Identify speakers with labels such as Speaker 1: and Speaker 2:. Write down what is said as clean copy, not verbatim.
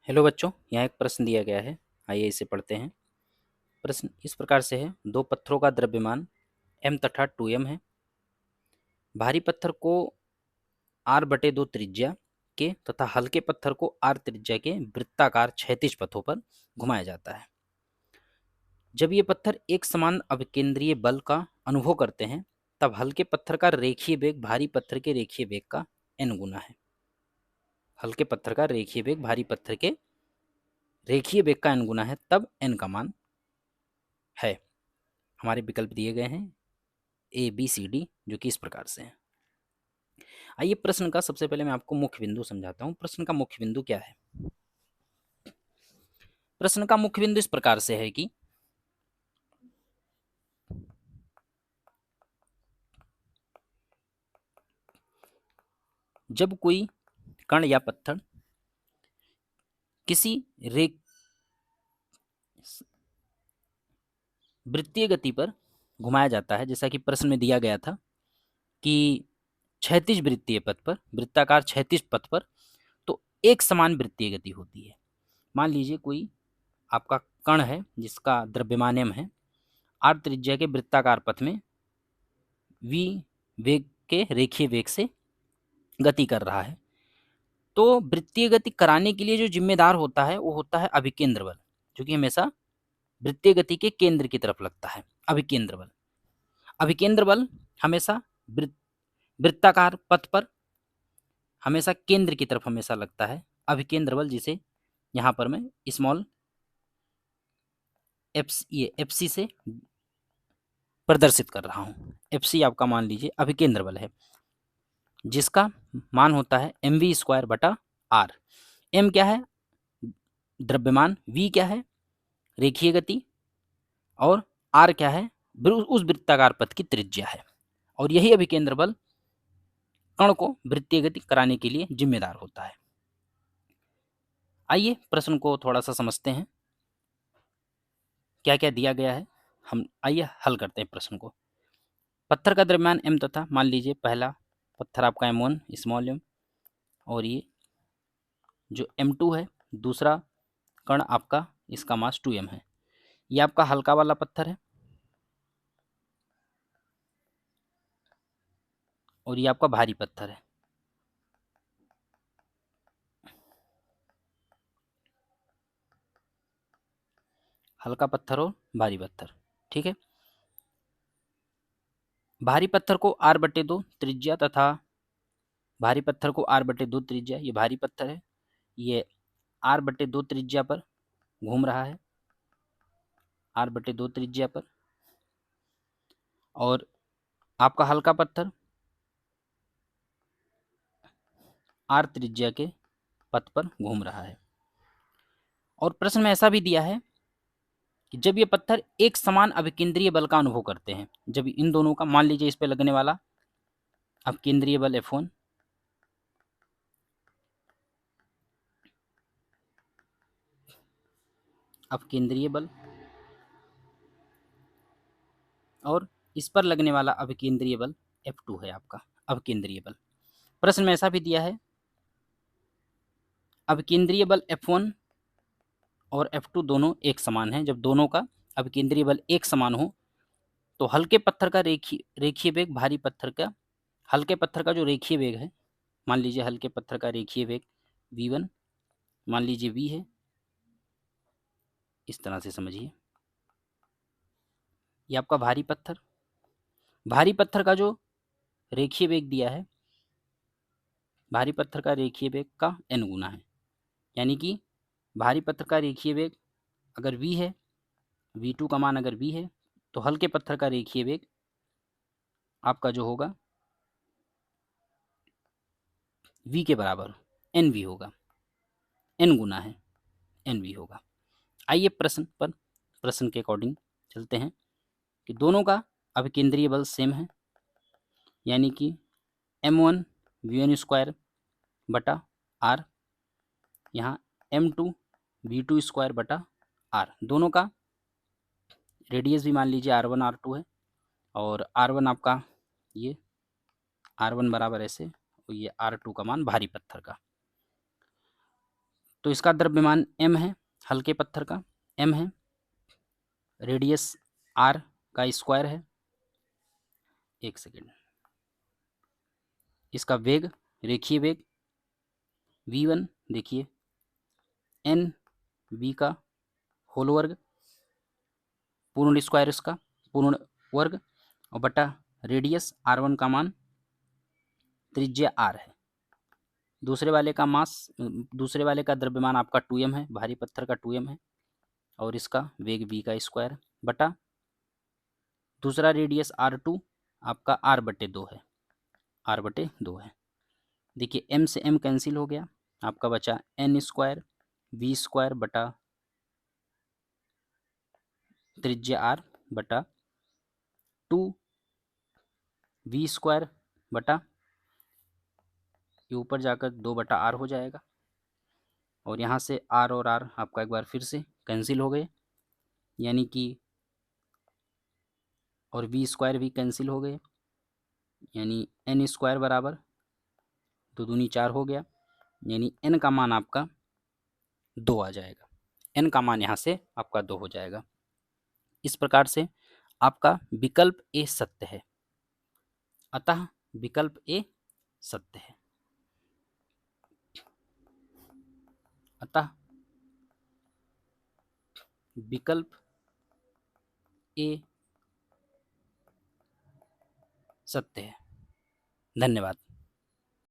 Speaker 1: Hello बच्चों, यहाँ एक प्रश्न दिया गया है। आइए इसे पढ़ते हैं। प्रश्न इस प्रकार से है, दो पत्थरों का द्रव्यमान m तथा 2m है। भारी पत्थर को r/2 त्रिज्या के तथा हल्के पत्थर को r त्रिज्या के वृत्ताकार क्षैतिज पथों पर घुमाया जाता है। जब ये पत्थर एक समान अभिकेंद्रीय बल का अनुभव करते हैं, तब हल्के पत्थर का रेखीय वेग भारी पत्थर के रेखीय वेग का n गुना है। हल्के पत्थर का रेखीय वेग भारी पत्थर के रेखीय वेग का n गुना है, तब n का मान है। हमारे विकल्प दिए गए हैं ए बी सी डी, जो कि इस प्रकार से हैं। आइए प्रश्न का सबसे पहले मैं आपको मुख्य बिंदु समझाता हूं। प्रश्न का मुख्य बिंदु क्या है? प्रश्न का मुख्य बिंदु इस प्रकार से है कि जब कोई कण या पत्थर किसी रेख वृत्तीय गति पर घुमाया जाता है, जैसा कि प्रश्न में दिया गया था कि क्षैतिज वृत्तीय पथ पर, वृत्ताकार क्षैतिज पथ पर, तो एक समान वृत्तीय गति होती है। मान लीजिए कोई आपका कण है जिसका द्रव्यमान m है, r त्रिज्या के वृत्ताकार पथ में v वेग के रेखीय वेग से गति कर रहा है। तो वृत्तीय गति कराने के लिए जो जिम्मेदार होता है वो होता है अभिकेंद्र बल, जो कि हमेशा वृत्तीय गति के केंद्र की तरफ लगता है। अभिकेंद्र बल, अभिकेंद्र बल हमेशा वृत्ताकार पथ पर हमेशा केंद्र की तरफ हमेशा लगता है। अभिकेंद्र बल, जिसे यहाँ पर मैं स्मॉल एफ सी से प्रदर्शित कर रहा हूँ। एफ सी आपका मान लीजिए अभिकेंद्र बल है, जिसका मान होता है mv²/r। m क्या है? द्रव्यमान। v क्या है? रेखीय गति। और r क्या है? उस वृत्ताकार पथ की त्रिज्या है। और यही अभिकेंद्र बल कण को वृत्तीय गति कराने के लिए जिम्मेदार होता है। आइए प्रश्न को थोड़ा सा समझते हैं, क्या क्या दिया गया है। हम आइए हल करते हैं प्रश्न को। पत्थर का द्रव्यमान m तथा मान लीजिए पहला पत्थर आपका m1 स्मॉल m, और ये जो m2 है दूसरा कण आपका, इसका मास 2m है। ये आपका हल्का वाला पत्थर है और ये आपका भारी पत्थर है। हल्का पत्थर और भारी पत्थर, ठीक है। भारी पत्थर को r/2 त्रिज्या तथा भारी पत्थर को r/2 त्रिज्या, ये भारी पत्थर है, ये r/2 त्रिज्या पर घूम रहा है, r/2 त्रिज्या पर। और आपका हल्का पत्थर r त्रिज्या के पथ पर घूम रहा है। और प्रश्न में ऐसा भी दिया है कि जब ये पत्थर एक समान अभिकेंद्रीय बल का अनुभव करते हैं, जब इन दोनों का, मान लीजिए इस पे लगने वाला अभिकेंद्रीय बल F1, अभिकेंद्रीय बल, और इस पर लगने वाला अभिकेंद्रीय बल F2 है आपका अभिकेंद्रीय बल। प्रश्न में ऐसा भी दिया है अभिकेंद्रीय बल F1 और F2 दोनों एक समान हैं। जब दोनों का अभिकेंद्रीय बल एक समान हो तो हल्के पत्थर का रेखीय वेग भारी पत्थर का, हल्के पत्थर का जो रेखीय वेग है, मान लीजिए हल्के पत्थर का रेखीय वेग v1 मान लीजिए v है, इस तरह से समझिए। ये आपका भारी पत्थर, भारी पत्थर का जो रेखीय वेग दिया है, भारी पत्थर का रेखीय वेग का n गुना है। यानी कि भारी पत्थर का रेखीय वेग अगर v है, v2 का मान अगर v है, तो हल्के पत्थर का रेखीय वेग आपका जो होगा v के बराबर nv होगा, n गुना है, nv होगा। आइए प्रश्न पर, प्रश्न के अकॉर्डिंग चलते हैं कि दोनों का अभिकेंद्रीय बल सेम है, यानी कि m1 v1² r, यहाँ m2 v2² r। दोनों का रेडियस भी मान लीजिए r1 r2 है, और r1 आपका ये r1 बराबर ऐसे, और ये r2 का मान भारी पत्थर का। तो इसका द्रव्यमान m है, हल्के पत्थर का m है, रेडियस r का स्क्वायर है। एक सेकेंड, इसका वेग, रेखीय वेग v1 देखिए, n v का होल वर्ग, पूर्ण स्क्वायर इसका, पूर्ण वर्ग, और बटा रेडियस r1 का मान, त्रिज्या r है। दूसरे वाले का मास, दूसरे वाले का द्रव्यमान आपका 2m है, भारी पत्थर का 2m है, और इसका वेग v का स्क्वायर बटा दूसरा रेडियस r2 आपका r/2 है, r/2 है। देखिए m से m कैंसिल हो गया, आपका बचा n स्क्वायर v स्क्वायर बटा त्रिज्या r बटा 2v स्क्वायर बटा, ये ऊपर जाकर 2/r हो जाएगा, और यहाँ से r और r आपका एक बार फिर से कैंसिल हो गए, यानी कि, और v स्क्वायर भी कैंसिल हो गए, यानी n स्क्वायर बराबर 2 दूनी 4 हो गया, यानी n का मान आपका 2 आ जाएगा। n का मान यहाँ से आपका 2 हो जाएगा। इस प्रकार से आपका विकल्प ए सत्य है, अतः विकल्प ए सत्य है, अतः विकल्प ए सत्य है। धन्यवाद।